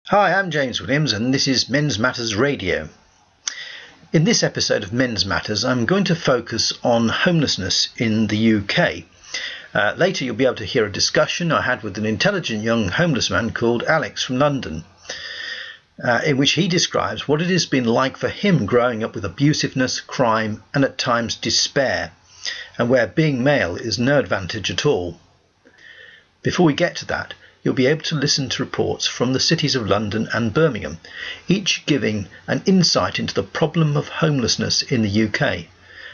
Hi, I'm James Williams and this is Men's Matters Radio. In this episode of Men's Matters, I'm going to focus on homelessness in the UK. Later you'll be able to hear a discussion I had with an intelligent young homeless man called Alex from London, in which he describes what it has been like for him growing up with abusiveness, crime and at times despair, and where being male is no advantage at all. Before we get to that, you'll be able to listen to reports from the cities of London and Birmingham, each giving an insight into the problem of homelessness in the UK.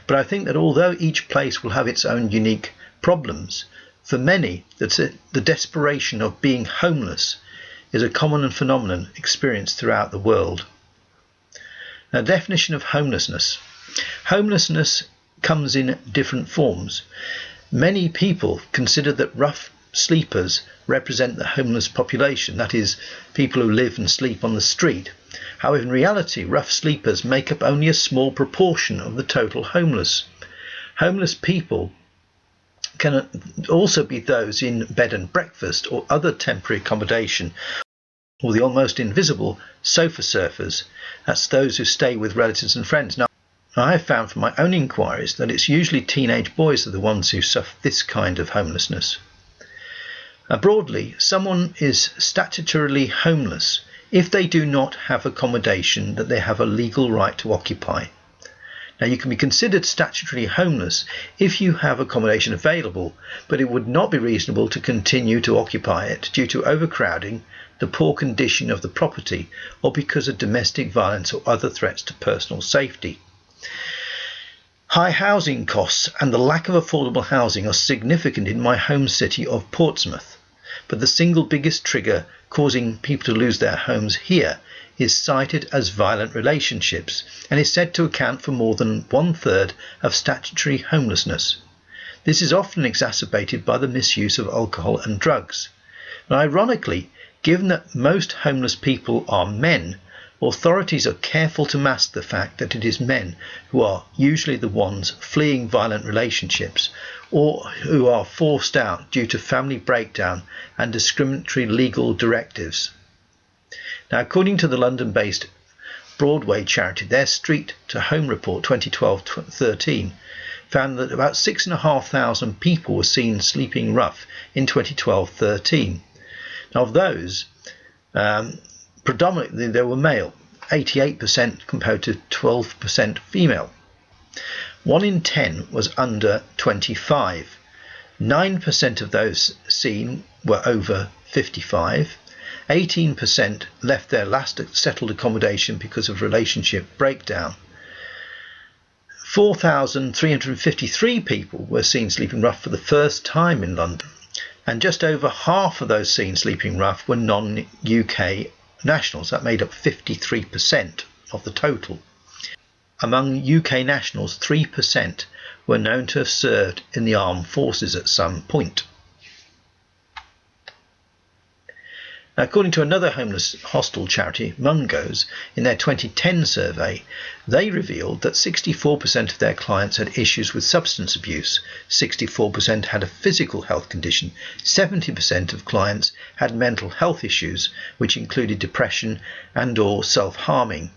But I think that although each place will have its own unique problems, for many the desperation of being homeless is a common phenomenon experienced throughout the world. Now, definition of homelessness. Homelessness comes in different forms. Many people consider that rough sleepers represent the homeless population, that is, people who live and sleep on the street. However, in reality, rough sleepers make up only a small proportion of the total homeless. Homeless people can also be those in bed and breakfast or other temporary accommodation, or the almost invisible sofa surfers. That's those who stay with relatives and friends. Now, I have found from my own inquiries that it's usually teenage boys are the ones who suffer this kind of homelessness. Broadly, someone is statutorily homeless if they do not have accommodation that they have a legal right to occupy. Now, you can be considered statutorily homeless if you have accommodation available, but it would not be reasonable to continue to occupy it due to overcrowding, the poor condition of the property, or because of domestic violence or other threats to personal safety. High housing costs and the lack of affordable housing are significant in my home city of Portsmouth. But the single biggest trigger causing people to lose their homes here is cited as violent relationships and is said to account for more than 1/3 of statutory homelessness. This is often exacerbated by the misuse of alcohol and drugs. And ironically, given that most homeless people are men, authorities are careful to mask the fact that it is men who are usually the ones fleeing violent relationships or who are forced out due to family breakdown and discriminatory legal directives. Now, according to the London-based Broadway charity, their Street to Home report 2012-13 found that about 6,500 people were seen sleeping rough in 2012-13. Now, of those, predominantly they were male, 88% compared to 12% female. 1 in 10 was under 25. 9% of those seen were over 55. 18% left their last settled accommodation because of relationship breakdown. 4,353 people were seen sleeping rough for the first time in London, and just over half of those seen sleeping rough were non-UK nationals. That made up 53% of the total. Among UK nationals, 3% were known to have served in the armed forces at some point. Now, according to another homeless hostel charity, Mungo's, in their 2010 survey, they revealed that 64% of their clients had issues with substance abuse, 64% had a physical health condition, 70% of clients had mental health issues, which included depression and/or self-harming.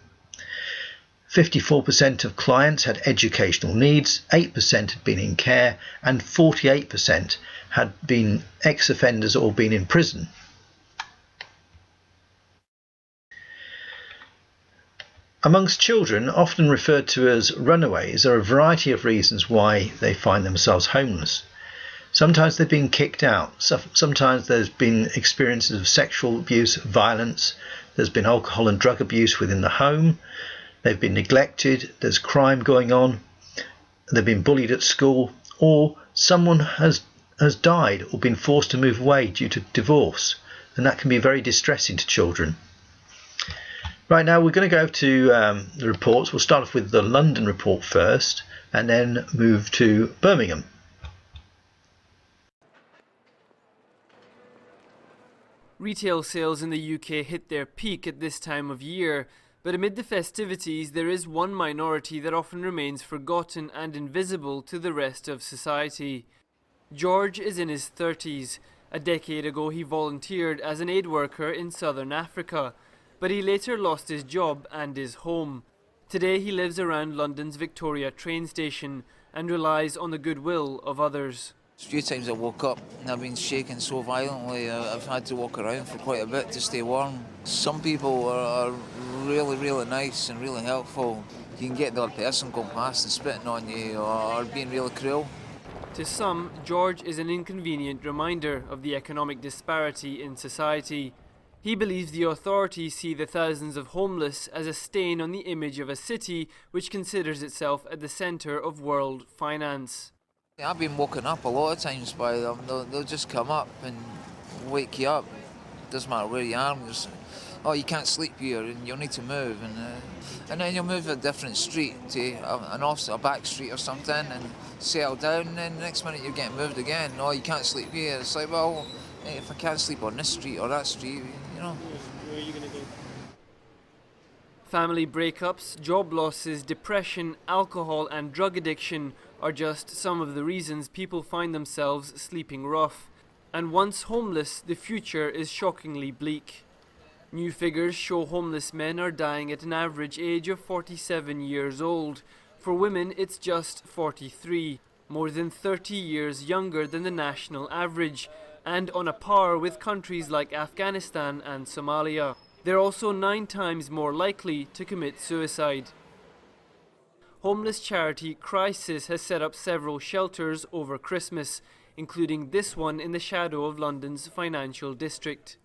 54% of clients had educational needs, 8% had been in care, and 48% had been ex-offenders or been in prison. Amongst children, often referred to as runaways, there are a variety of reasons why they find themselves homeless. Sometimes they've been kicked out. Sometimes there's been experiences of sexual abuse, violence. There's been alcohol and drug abuse within the home. They've been neglected. There's crime going on. They've been bullied at school, or someone has died or been forced to move away due to divorce, and that can be very distressing to children. Right, now we're going to go to the reports. We'll start off with the London report first and then move to Birmingham. Retail sales in the UK hit their peak at this time of year, but amid the festivities there is one minority that often remains forgotten and invisible to the rest of society. George is in his 30s. A decade ago he volunteered as an aid worker in southern Africa, but he later lost his job and his home. Today he lives around London's Victoria train station and relies on the goodwill of others. A few times I woke up and I've been shaken so violently I've had to walk around for quite a bit to stay warm. Some people are really, really nice and really helpful. You can get the odd person going past and spitting on you or being really cruel. To some, George is an inconvenient reminder of the economic disparity in society. He believes the authorities see the thousands of homeless as a stain on the image of a city which considers itself at the centre of world finance. I've been woken up a lot of times by them. They'll just come up and wake you up. Doesn't matter where you are. Just, oh, you can't sleep here and you'll need to move. And then you'll move to a different street, to a back street or something, and settle down, and then the next minute you're getting moved again. Oh, you can't sleep here. It's like, well, if I can't sleep on this street or that street, you know. Where are you going to go? Family breakups, job losses, depression, alcohol and drug addiction are just some of the reasons people find themselves sleeping rough. And once homeless, the future is shockingly bleak. New figures show homeless men are dying at an average age of 47 years old. For women, it's just 43, more than 30 years younger than the national average, and on a par with countries like Afghanistan and Somalia. They're also 9 times more likely to commit suicide. Homeless charity Crisis has set up several shelters over Christmas, including this one in the shadow of London's financial district.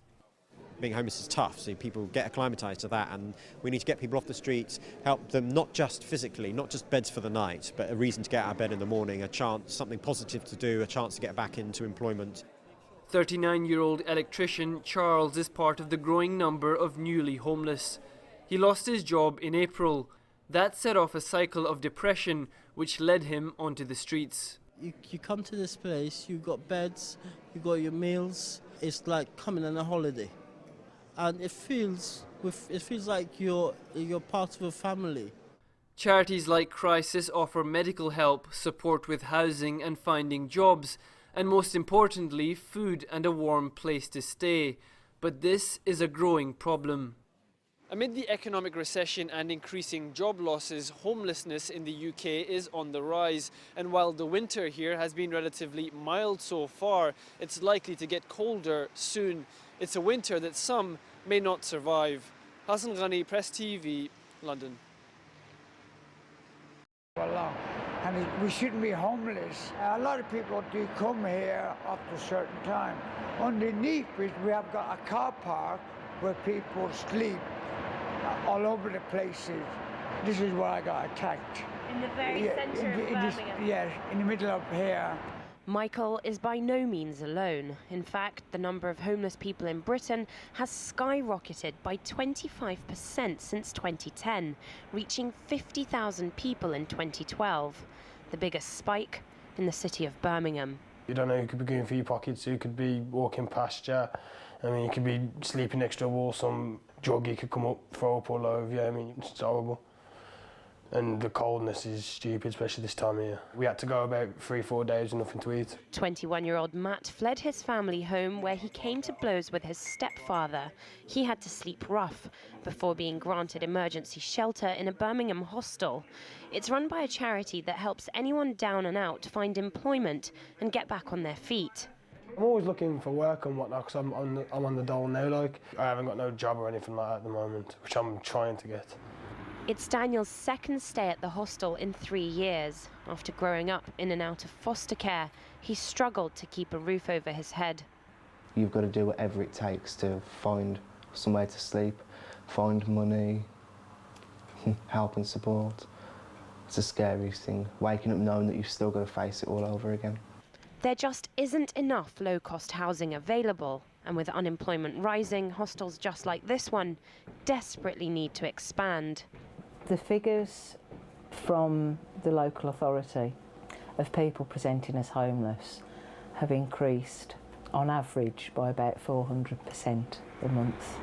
Being homeless is tough, so people get acclimatised to that, and we need to get people off the streets, help them not just physically, not just beds for the night, but a reason to get out of bed in the morning, a chance, something positive to do, a chance to get back into employment. 39-year-old electrician Charles is part of the growing number of newly homeless. He lost his job in April. That set off a cycle of depression, which led him onto the streets. You come to this place, you've got beds, you've got your meals. It's like coming on a holiday. And it feels like you're part of a family. Charities like Crisis offer medical help, support with housing and finding jobs, and most importantly, food and a warm place to stay. But this is a growing problem. Amid the economic recession and increasing job losses, homelessness in the UK is on the rise. And while the winter here has been relatively mild so far, it's likely to get colder soon. It's a winter that some may not survive. Hassan Ghani, Press TV, London. Well, we shouldn't be homeless. A lot of people do come here after a certain time. Underneath it, we have got a car park where people sleep all over the places. This is where I got attacked. In the very centre of Birmingham? Yes, in the middle of here. Michael is by no means alone. In fact, the number of homeless people in Britain has skyrocketed by 25% since 2010, reaching 50,000 people in 2012, the biggest spike in the city of Birmingham. You don't know who could be going for your pockets, who could be walking past you. I mean, you could be sleeping next to a wall, some druggie could come up, throw up all over you. I mean, it's horrible. And the coldness is stupid, especially this time of year. We had to go about 3-4 days with nothing to eat. 21-year-old Matt fled his family home where he came to blows with his stepfather. He had to sleep rough before being granted emergency shelter in a Birmingham hostel. It's run by a charity that helps anyone down and out find employment and get back on their feet. I'm always looking for work and whatnot because I'm on the dole now. Like, I haven't got no job or anything like that at the moment, which I'm trying to get. It's Daniel's second stay at the hostel in 3 years. After growing up in and out of foster care, he struggled to keep a roof over his head. You've got to do whatever it takes to find somewhere to sleep, find money, help and support. It's the scariest thing, waking up knowing that you've still got to face it all over again. There just isn't enough low-cost housing available, and with unemployment rising, hostels just like this one desperately need to expand. The figures from the local authority of people presenting as homeless have increased on average by about 400% a month.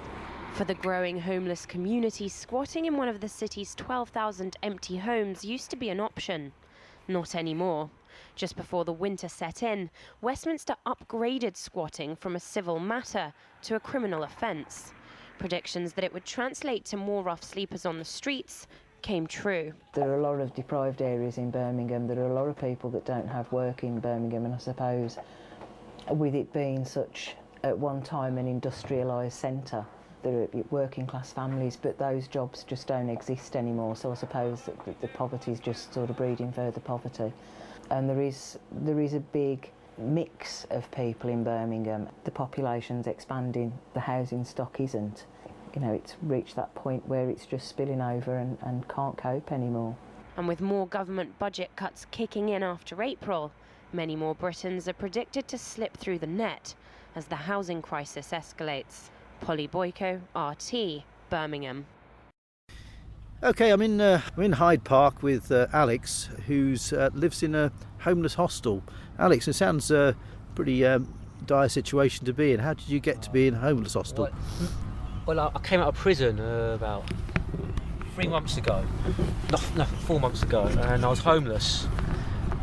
For the growing homeless community, squatting in one of the city's 12,000 empty homes used to be an option. Not anymore. Just before the winter set in, Westminster upgraded squatting from a civil matter to a criminal offence. Predictions that it would translate to more rough sleepers on the streets came true. There are a lot of deprived areas in Birmingham. There are a lot of people that don't have work in Birmingham, and I suppose with it being such, at one time, an industrialised centre, there are working class families, but those jobs just don't exist anymore, so I suppose that the poverty is just sort of breeding further poverty. And there is a big mix of people in Birmingham. The population's expanding, the housing stock isn't. You know, it's reached that point where it's just spilling over and can't cope anymore. And with more government budget cuts kicking in after April, many more Britons are predicted to slip through the net as the housing crisis escalates. Polly Boyko, RT, Birmingham. Okay, I'm in Hyde Park with Alex, who lives in a homeless hostel. Alex, it sounds a pretty dire situation to be in. How did you get to be in a homeless hostel? Well, I came out of prison about 3 months ago, no, 4 months ago, and I was homeless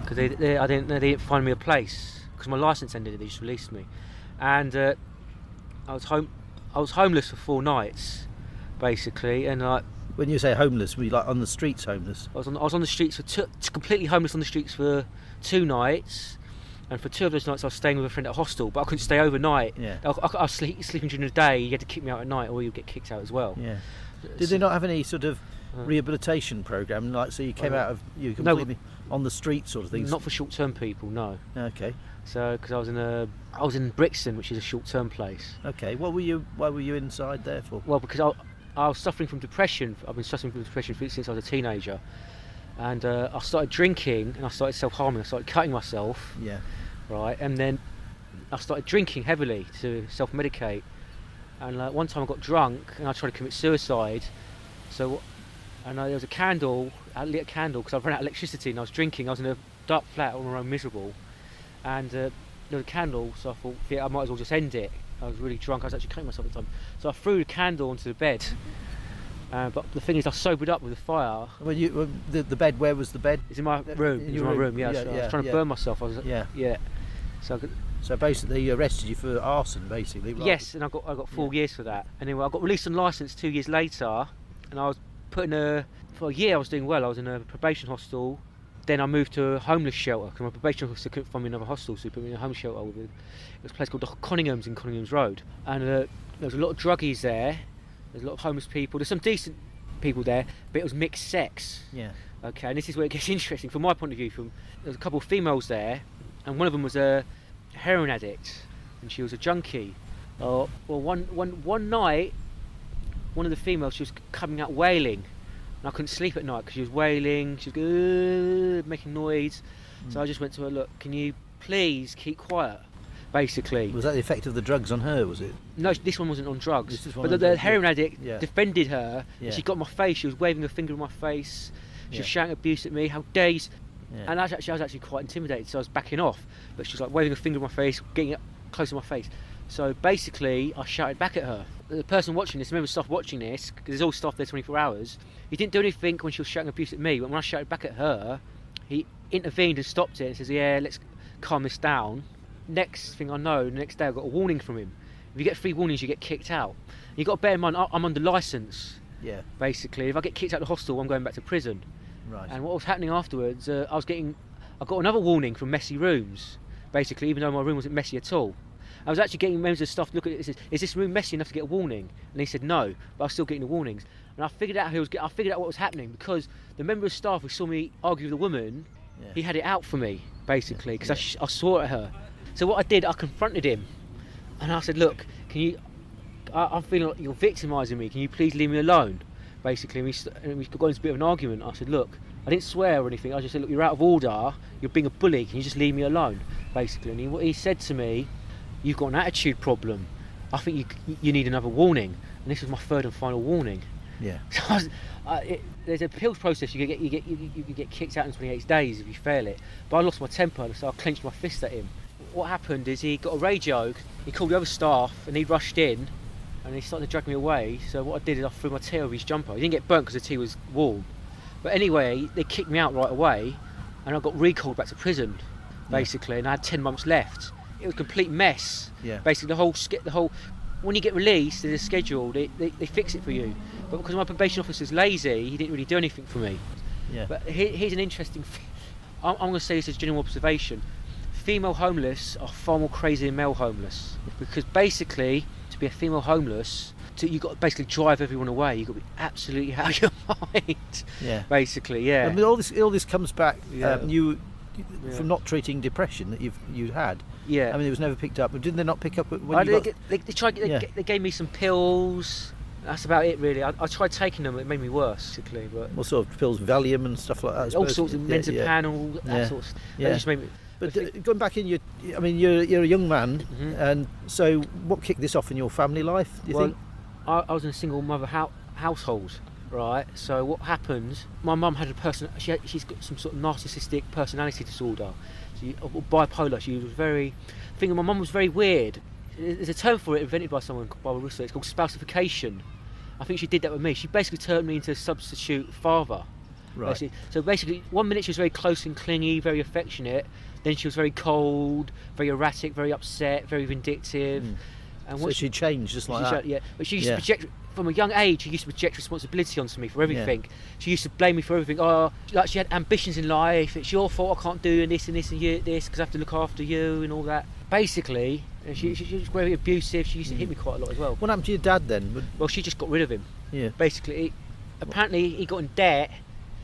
because they didn't find me a place because my licence ended. They just released me, and I was homeless for 4 nights, basically, and like. When you say homeless, were you like on the streets homeless? I was on the streets for completely homeless on the streets for 2 nights, and for 2 of those nights I was staying with a friend at a hostel, but I couldn't stay overnight. Yeah. I was sleeping during the day. You had to kick me out at night, or you'd get kicked out as well. Yeah. Did they not have any sort of rehabilitation program, like so you came out of you completely on the street sort of things? Not for short-term people, no. Okay. So because I was in Brixton, which is a short-term place. Okay. Why were you inside there for? Well, because I was suffering from depression. I've been suffering from depression since I was a teenager, and I started drinking and I started self-harming. I started cutting myself. Yeah. Right, and then I started drinking heavily to self-medicate. And one time I got drunk and I tried to commit suicide. So, and there was a candle. I lit a candle because I ran out of electricity and I was drinking. I was in a dark flat on my own, miserable, and there was a candle. So I thought, yeah, I might as well just end it. I was really drunk. I was actually cutting myself at the time. So I threw the candle onto the bed. But the thing is, I sobered up with the fire. Well, the bed. Where was the bed? It's in my room. It's in my room. Yeah. So I was trying to burn myself. Yeah. So basically, they arrested you for arson, basically. Right? Yes, and I got 4 years for that. Anyway, I got released on licence 2 years later, and I was for a year. I was doing well. I was in a probation hostel. Then I moved to a homeless shelter because my probation officer couldn't find me another hostel, so he put me in a homeless shelter. It was a place called the Coningham's in Coningham's Road, and there was a lot of druggies there. There's a lot of homeless people. There's some decent people there, but it was mixed sex. Yeah. Okay, and this is where it gets interesting from my point of view. There was a couple of females there, and one of them was a heroin addict, and she was a junkie. Well, one night, one of the females, she was coming out wailing, and I couldn't sleep at night because she was wailing. She was making noise. So I just went to her. Look, can you please keep quiet? Basically. Was that the effect of the drugs on her, was it? No, this one wasn't on drugs. But the heroin addict defended her. Yeah. She got in my face. She was waving her finger in my face. She was shouting abuse at me. How dare you? Yeah. And I was actually quite intimidated, so I was backing off. But she was like waving her finger in my face, getting up close to my face. So basically, I shouted back at her. The person watching this, remember staff watching this, because there's all staff there 24 hours. He didn't do anything when she was shouting abuse at me, but when I shouted back at her, he intervened and stopped it and says, yeah, let's calm this down. Next thing I know, the next day I got a warning from him. If you get 3 warnings, you get kicked out. You got to bear in mind, I'm under licence. Yeah. Basically, if I get kicked out of the hostel, I'm going back to prison. Right. And what was happening afterwards, I got another warning from messy rooms. Basically, even though my room wasn't messy at all, I was actually getting members of staff to look at it and says, "Is this room messy enough to get a warning?" And he said no, but I was still getting the warnings. And I figured out what was happening because the member of staff who saw me argue with a woman, he had it out for me basically because I swore at her. So what I did, I confronted him, and I said, "Look, I'm feeling like you're victimising me. Can you please leave me alone?" Basically, and we got into a bit of an argument. I said, "Look, I didn't swear or anything. I just said, look, you're out of order. You're being a bully. Can you just leave me alone?" Basically, and he said to me, "You've got an attitude problem. I think you need another warning." And this was my 3rd and final warning. Yeah. So there's an appeals process. You get kicked out in 28 days if you fail it. But I lost my temper, so I clenched my fist at him. What happened is he got a radio. He called the other staff, and he rushed in, and he started to drag me away. So what I did is I threw my tea over his jumper. He didn't get burnt because the tea was warm. But anyway, they kicked me out right away, and I got recalled back to prison, basically, and I had 10 months left. It was a complete mess. Yeah. Basically, the whole. When you get released, there's a schedule. They fix it for you. But because my probation officer's lazy, he didn't really do anything for me. Yeah. But here's an interesting. I'm going to say this as general observation. Female homeless are far more crazy than male homeless, because basically, to be a female homeless, you've got to basically drive everyone away. You've got to be absolutely out of your mind. Yeah. Basically, yeah. I mean, all this comes back from not treating depression that you had. Yeah. I mean, it was never picked up. But didn't they not pick up when they gave me some pills. That's about it, really. I tried taking them. It made me worse, basically. But what sort of pills? Valium and stuff like that. I all suppose. sorts of Menzapanel, that sort of stuff. Yeah. That just made me. But going back in, you're a young man, Mm-hmm. and so what kicked this off in your family life? Do you think? I was in a single mother household, right? So what happened? My mum had she's got some sort of narcissistic personality disorder, or bipolar. She was very. I think my mum was very weird. There's a term for it invented by someone by Rousseau. It's called spousification. I think she did that with me. She basically turned me into a substitute father. Right. So basically, one minute she was very close and clingy, very affectionate. Then she was very cold, very erratic, very upset, very vindictive. And so she changed just like that. Yeah, but she used to project from a young age. She used to project responsibility onto me for everything. Yeah. She used to blame me for everything. Oh, like she had ambitions in life. It's your fault. I can't do this and this and this because I have to look after you and all that. Basically, she was very abusive. She used to hit me quite a lot as well. What happened to your dad then? Well, she just got rid of him. Yeah. Basically, apparently he got in debt.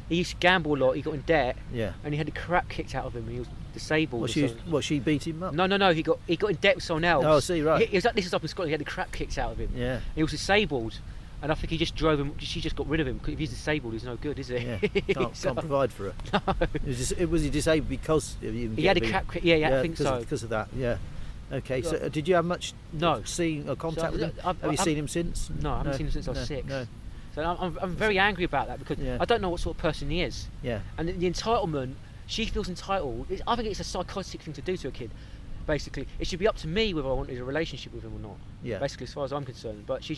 He used to gamble a lot. He got in debt. Yeah. And he had the crap kicked out of him. And he was disabled. She beat him up? No. He got in debt with someone else. Oh, I see, right. This was up in Scotland. He had the crap kicked out of him. Yeah. He was disabled, and I think he just drove him. She just got rid of him. If he's disabled, he's no good, is he? Yeah. Can't provide for her. No. Was he disabled because of you? He had a crap. Yeah, I think so. Because of that. Yeah. Okay. So did you have much seeing or contact with him? Have you seen him since? No, I haven't seen him since I was 6. No. So I'm very angry about that because I don't know what sort of person he is. Yeah. And the entitlement, she feels entitled. I think it's a psychotic thing to do to a kid. Basically, it should be up to me whether I wanted a relationship with him or not. Yeah. Basically, as far as I'm concerned. But she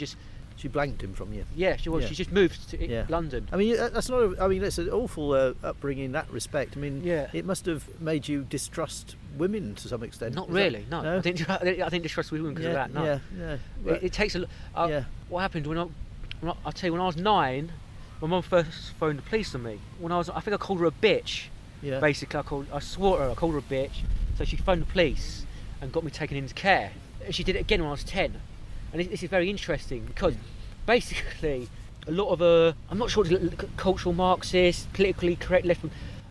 blanked him from you. Yeah, she was. Yeah. She just moved to London. I mean, that's an awful upbringing in that respect. I mean, it must have made you distrust women to some extent. Not really. No. I didn't distrust women because of that. No. Yeah. It takes a. What happened I'll tell you, when I was 9, my mum first phoned the police on me. I think I called her a bitch. Yeah. Basically, I swore at her. I called her a bitch. So she phoned the police and got me taken into care. And she did it again when I was 10. And this is very interesting because basically a lot of I'm not sure, cultural Marxist, politically correct left.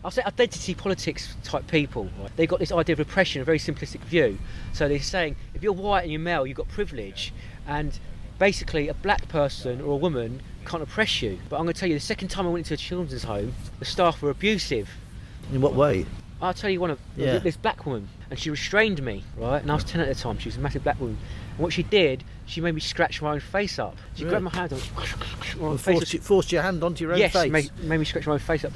I'll say identity politics type people. Right? They've got this idea of oppression, a very simplistic view. So they're saying if you're white and you're male, you've got privilege, and basically a black person or a woman can't oppress you. But I'm going to tell you, the second time I went into a children's home, the staff were abusive. In what way? I'll tell you this black woman, and she restrained me, right? And I was 10 at the time. She was a massive black woman. And what she did, she made me scratch my own face up. She grabbed my hand and forced your hand onto your own face? Yes, made me scratch my own face up.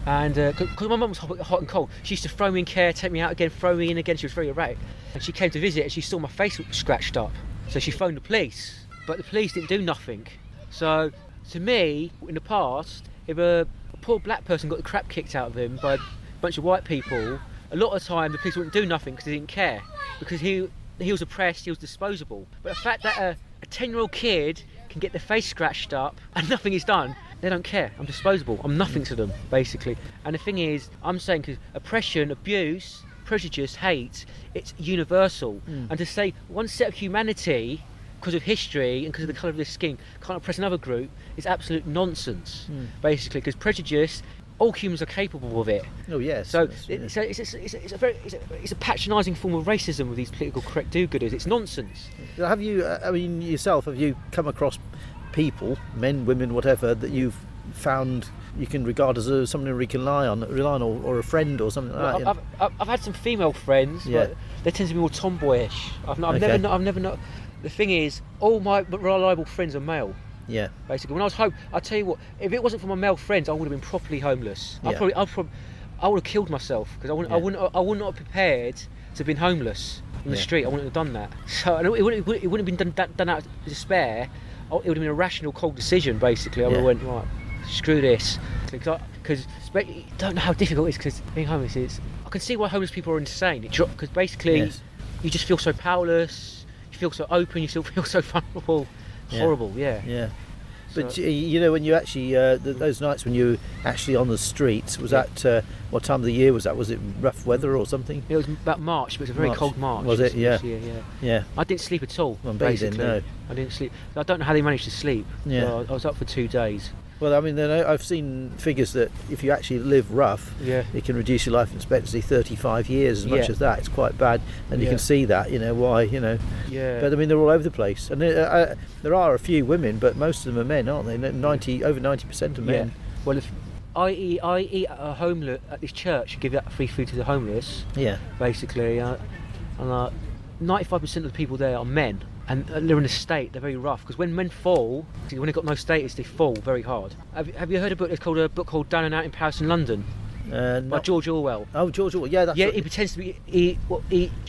And because my mum was hot and cold, she used to throw me in care, take me out again, throw me in again. She was very erratic. And she came to visit and she saw my face scratched up. So she phoned the police. But the police didn't do nothing. So, to me, in the past, if a poor black person got the crap kicked out of him by a bunch of white people, a lot of the time the police wouldn't do nothing because they didn't care. Because he was oppressed, he was disposable. But the fact that a 10-year-old kid can get their face scratched up and nothing is done, they don't care. I'm disposable. I'm nothing to them, basically. And the thing is, I'm saying because oppression, abuse, prejudice, hate, it's universal. And to say one set of humanity, because of history and because of the colour of their skin, can't oppress another group is absolute nonsense, basically, because prejudice, all humans are capable of it. Oh yes. So it's a patronising form of racism with these political correct do-gooders. It's nonsense. Have you, yourself, have you come across people, men, women, whatever, that you've found you can regard as someone who you can rely on, or a friend or something like that? I've had some female friends, but they tend to be more tomboyish. I've never known. The thing is, all my reliable friends are male. Yeah. Basically, when I was home, I'll tell you what, if it wasn't for my male friends, I would have been properly homeless. Yeah. I would have killed myself because I wouldn't have prepared to have been homeless on the street. I wouldn't have done that. So it wouldn't have been done out of despair. It would have been a rational, cold decision. Basically, I would have went right. screw this, because I don't know how difficult it is, because being homeless is. I can see why homeless people are insane. Because basically, you just feel so powerless. You feel so open. You still feel so vulnerable. Horrible. Yeah. But you know, when you actually those nights when you were actually on the streets, was that what time of the year was that? Was it rough weather or something? It was about March, but it was a very cold March. Was it? Yeah. Yeah. I didn't sleep at all. Well, basically, no. I didn't sleep. I don't know how they managed to sleep. Yeah. I was up for 2 days. Well, I mean, I've seen figures that if you actually live rough, it can reduce your life expectancy 35 years, as much as that. It's quite bad, and you can see that, you know, why, you know. Yeah. But I mean, they're all over the place, and there are a few women, but most of them are men, aren't they? Over 90% of men. Yeah. Well, if I eat at a homeless at this church, give out free food to the homeless. Yeah. Basically, and 95% of the people there are men. And they're in a state, they're very rough, because when men fall, when they've got no status, they fall very hard. Have you heard a book? It's called a book called Down and Out in Paris and London, by George Orwell. Oh, George Orwell, yeah, that's right. He pretends to be, he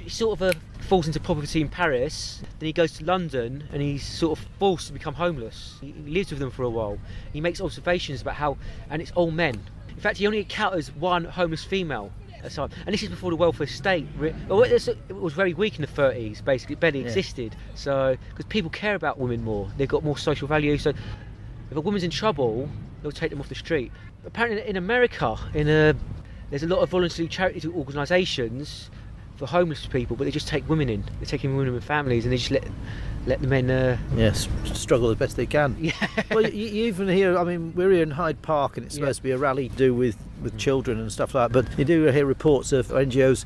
sort of falls into poverty in Paris, then he goes to London, and he's sort of forced to become homeless. He lives with them for a while. He makes observations about how, and it's all men. In fact, he only encounters one homeless female. And this is before the welfare state. It was very weak in the 30s, basically. It barely existed. So, because people care about women more, they've got more social value. So, if a woman's in trouble, they'll take them off the street. Apparently, in America, there's a lot of voluntary charity organisations for homeless people, but they just take women in. They're taking women in families, and they just let the men struggle as best they can. Yeah. Well, you even hear, I mean, we're here in Hyde Park, and it's supposed to be a rally to do with children and stuff like that, but you do hear reports of NGOs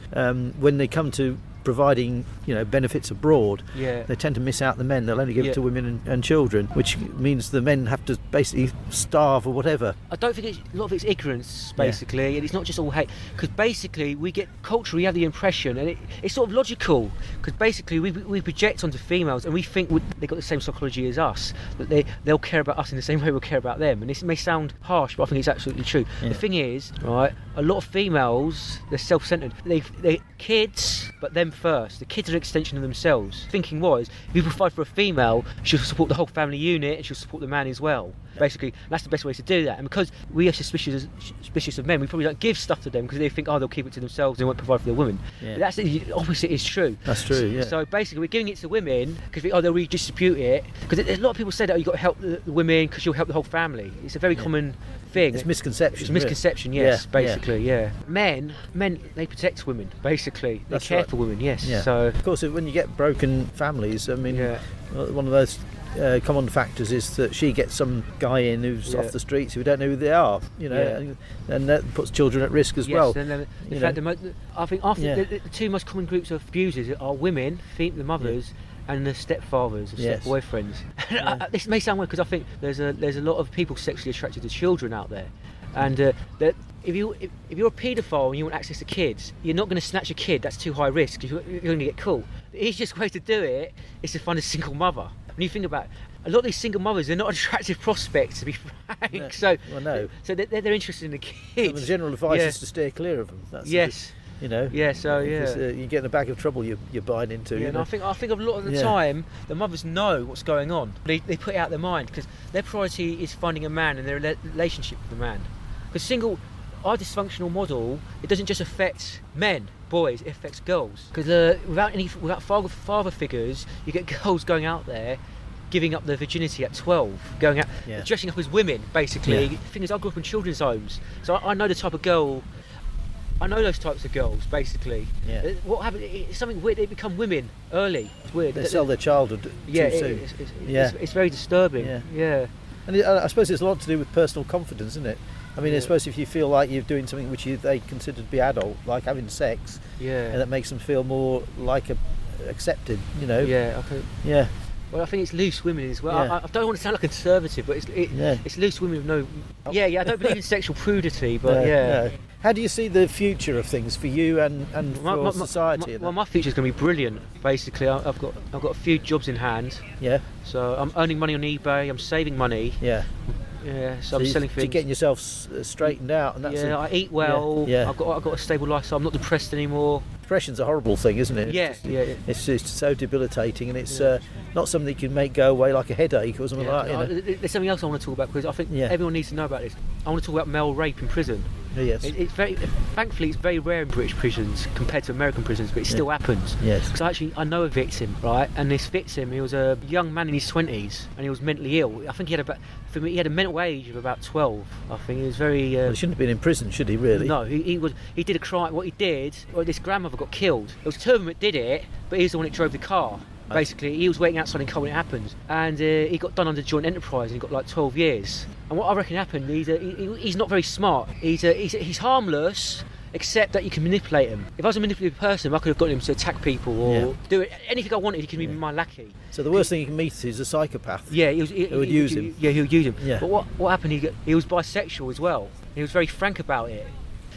when they come to providing, you know, benefits abroad, they tend to miss out the men. They'll only give it to women and children, which means the men have to basically starve or whatever. I don't think a lot of it's ignorance, basically, and it's not just all hate, because basically we get culturally, we have the impression, and it's sort of logical, because basically we project onto females and we think they've got the same psychology as us, that they'll care about us in the same way we'll care about them. And this may sound harsh, but I think it's absolutely true. The thing is, right, a lot of females, they're self-centered. They're kids, but them first. The kids are an extension of themselves. Thinking was, if you provide for a female, she'll support the whole family unit and she'll support the man as well. Basically, that's the best way to do that. And because we are suspicious of men, we probably don't give stuff to them because they think, they'll keep it to themselves, they won't provide for the women. But that's the opposite is true. That's true, yeah. So basically, we're giving it to women because they'll redistribute it. Because a lot of people say that you've got to help the women because you'll help the whole family. It's a very common thing. It's misconception. It's misconception, yes, basically, Men, they protect women, basically. They care for women, yes. Yeah. So, of course, when you get broken families, I mean, one of those common factors is that she gets some guy in who's off the streets who we don't know who they are, you know, and that puts children at risk as well. And in fact, I think the two most common groups of abusers are women, the mothers, and the stepfathers, the step-boyfriends. This may sound weird because I think there's a lot of people sexually attracted to children out there, and that if you're a paedophile and you want access to kids, you're not going to snatch a kid. That's too high risk. You're going to get caught. The easiest way to do it is to find a single mother. When you think about it, a lot of these single mothers, they're not attractive prospects, to be frank. No. So they're interested in the kids. So the general advice is to steer clear of them. That's you know. You get in a bag of trouble you're buying into. Yeah, and I think a lot of the time the mothers know what's going on. They put it out of their mind because their priority is finding a man and their relationship with the man. Because our dysfunctional model, it doesn't just affect men, boys, it affects girls. Because without father figures, you get girls going out there giving up their virginity at 12, going out dressing up as women, basically. The thing is, I grew up in children's homes, so I know the type of girl. I know those types of girls, basically. Yeah. What happens? It's something weird. They become women early. It's weird. They sell their childhood too soon. It's very disturbing. Yeah. And I suppose it's a lot to do with personal confidence, isn't it? I mean, I suppose if you feel like you're doing something which they consider to be adult, like having sex, and that makes them feel more like accepted, you know. Yeah. Well, I think it's loose women as well. I don't want to sound like a conservative, but it's loose women with no. I don't believe in sexual prudity, but No. How do you see the future of things for you and for society? My future is going to be brilliant. Basically, I've got a few jobs in hand. Yeah. So I'm earning money on eBay. I'm saving money. Yeah. Yeah, so I'm selling things. You're getting yourself straightened out, and that's I eat well. I've got a stable lifestyle. I'm not depressed anymore. Depression's a horrible thing, isn't it? It's just so debilitating, and it's not something you can make go away like a headache or something like that. There's something else I want to talk about, because I think everyone needs to know about this. I want to talk about male rape in prison. Yes. Thankfully, it's very rare in British prisons compared to American prisons, but it still happens. Yes. Because I know a victim, right? And this victim, he was a young man in his 20s, and he was mentally ill. I think he had a mental age of about 12. I think he was very. Well, he shouldn't have been in prison, should he? Really? No, he did a crime. What he did, this grandmother got killed. It was two of them that did it, but he was the one that drove the car. Basically, he was waiting outside in car when it happened, and he got done under joint enterprise, and he got like 12 years. And what I reckon happened, he's not very smart. He's harmless, except that you can manipulate him. If I was a manipulative person, I could have got him to attack people or do it, anything I wanted. He can be my lackey. So the worst thing you can meet is a psychopath. Yeah, he would use him. Yeah, he would use him. Yeah. But what happened? He was bisexual as well. He was very frank about it.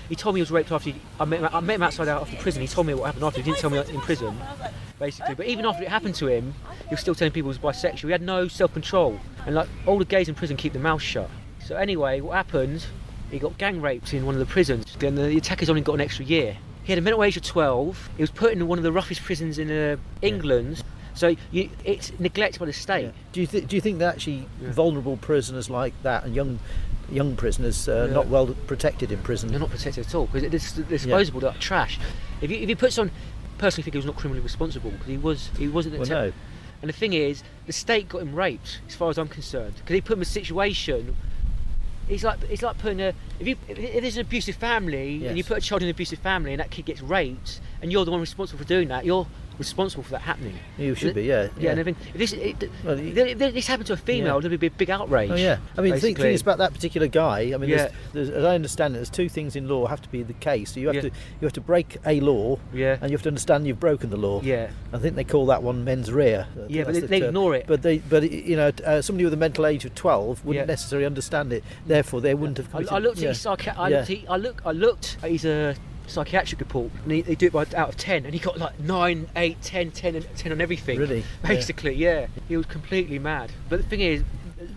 He told me he was raped after I met him outside after prison. He told me what happened after. He didn't tell me in prison, basically. But even after it happened to him, he was still telling people he was bisexual. He had no self-control, and like all the gays in prison keep their mouths shut. So anyway, what happened? He got gang raped in one of the prisons. Then the attackers only got an extra year. He had a mental age of 12. He was put in one of the roughest prisons in England. So it's neglected by the state. Yeah. Do you think that actually vulnerable prisoners like that and young prisoners not well protected in prison? They're not protected at all, because they're disposable. They're like trash. If you put someone, personally think he was not criminally responsible, because he wasn't. No. And the thing is, the state got him raped, as far as I'm concerned, because he put him in a situation. It's like putting if there's an abusive family and you put a child in an abusive family and that kid gets raped and you're the one responsible for doing that, you're responsible for that happening. You should be, yeah. And if this happened to a female, there'd be a big outrage. Oh yeah. I mean, the thing is about that particular guy. I mean, there's, as I understand it, there's two things in law have to be the case. So you have to break a law, and you have to understand you've broken the law. Yeah. I think they call that one mens rea. Yeah, but they ignore it. But somebody with a mental age of 12 wouldn't necessarily understand it. Therefore, they wouldn't have committed. I looked at his I looked at his psychiatric report, and they do it out of 10, and he got like 9, 8, 10, 10 and 10 on everything. Really? Basically, he was completely mad. But the thing is,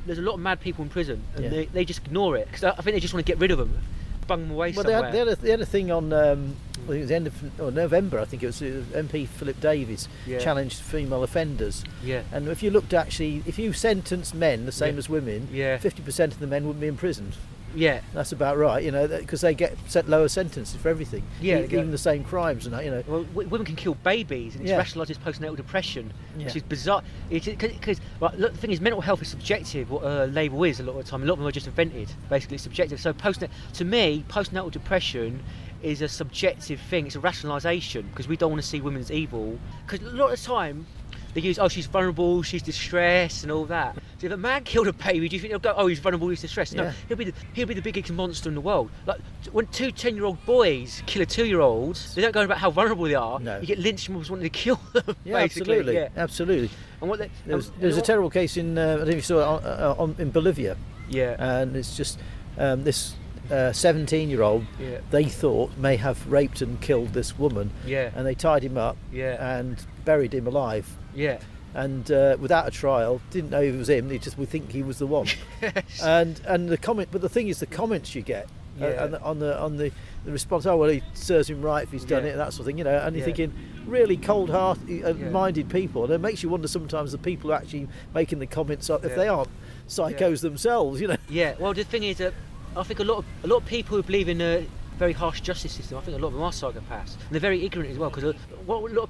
there's a lot of mad people in prison, and they just ignore it, because I think they just want to get rid of them, bung them away somewhere. They had a thing on, I think it was the end of November, I think it was MP Philip Davies challenged female offenders. Yeah. And if you looked actually, if you sentenced men the same as women, 50% of the men wouldn't be in prison. Yeah, that's about right. Because they get set lower sentences for everything. Yeah, even the same crimes and that. Well, women can kill babies, and it's rationalised as postnatal depression, which is bizarre. Because the thing is, mental health is subjective. What a label is a lot of the time. A lot of them are just invented. Basically, it's subjective. So to me, postnatal depression is a subjective thing. It's a rationalisation, because we don't want to see women as evil. Because a lot of the time, they use, she's vulnerable, she's distressed, and all that. So if a man killed a baby, do you think they'll go, he's vulnerable, he's distressed? No, he'll be the biggest monster in the world. Like when two 10-year-old boys kill a 2-year-old, they don't go about how vulnerable they are. No. You get lynch mobs wanting to kill them. Yeah, basically. Absolutely. And there's a terrible case in I don't know if you saw it in Bolivia. Yeah. And it's just this 17-year-old they thought may have raped and killed this woman. Yeah. And they tied him up. And buried him alive. Yeah. And without a trial, didn't know it was him. They just would think he was the one. Yes. And the comment, but the thing is, the comments you get on the response. Oh well, he serves him right if he's done it, and that sort of thing. And you're thinking really cold-hearted, minded people, and it makes you wonder sometimes the people who are actually making the comments up if they aren't psychos themselves. Yeah. Well, the thing is, I think a lot of people who believe in a very harsh justice system, I think a lot of them are psychopaths, and they're very ignorant as well, because a lot of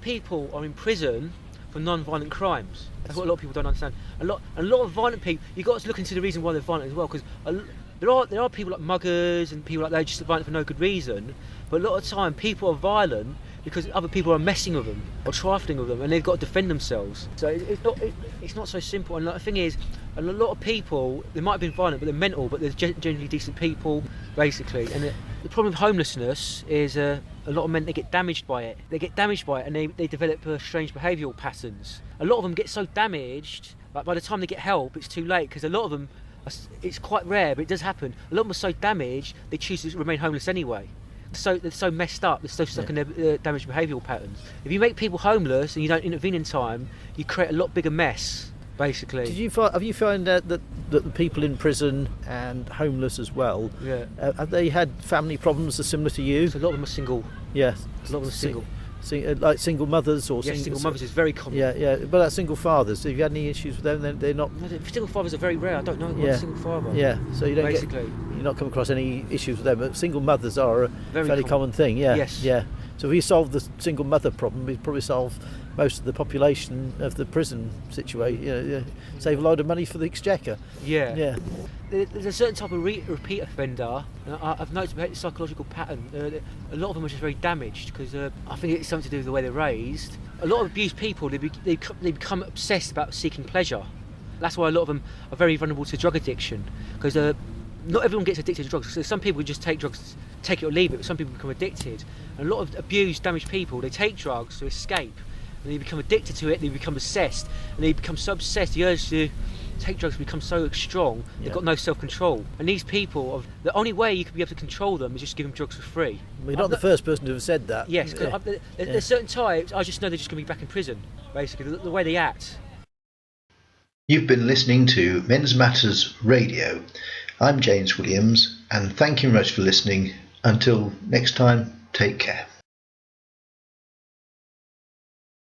people are in prison for non-violent crimes. That's what a lot of people don't understand. A lot of violent people, you've got to look into the reason why they're violent as well, because there are people like muggers and people like that just violent for no good reason, but a lot of the time people are violent because other people are messing with them or trifling with them, and they've got to defend themselves. So it's not so simple. And the thing is, a lot of people, they might have been violent, but they're mental, but they're generally decent people, basically. And the problem with homelessness is a lot of men, they get damaged by it. And they develop strange behavioural patterns. A lot of them get so damaged, like by the time they get help, it's too late, because a lot of them, it's quite rare, but it does happen. A lot of them are so damaged, they choose to remain homeless anyway. So they're so messed up, they're so stuck in their damaged behavioural patterns. If you make people homeless and you don't intervene in time, you create a lot bigger mess basically. Have you found out that the people in prison and homeless as well? Yeah. Have they had family problems that are similar to you? So a lot of them are single. Yeah. A lot of them are single. Like single mothers or single mothers is very common. Yeah. But like single fathers, have you had any issues with them? They're not. No, single fathers are very rare. I don't know what's a single father. Yeah. So you don't basically. you're not come across any issues with them. But single mothers are a fairly common thing. Yeah. Yes. Yeah. So if we solve the single mother problem, we'd probably solve most of the population of the prison situation. Save a load of money for the exchequer. Yeah. There's a certain type of repeat offender. I've noticed about the psychological pattern. A lot of them are just very damaged because I think it's something to do with the way they're raised. A lot of abused people, they become obsessed about seeking pleasure. That's why a lot of them are very vulnerable to drug addiction, because not everyone gets addicted to drugs. So some people just take drugs, take it or leave it, but some people become addicted. And a lot of abused, damaged people, they take drugs to escape, and they become addicted to it, they become obsessed, and they become so obsessed, the urge to take drugs becomes so strong, they've got no self-control. And these people, the only way you could be able to control them is just give them drugs for free. Well, you're not the first person to have said that. Yes, because there's certain types, I just know they're just going to be back in prison, basically, the way they act. You've been listening to Men's Matters Radio. I'm James Williams, and thank you very much for listening. Until next time, take care.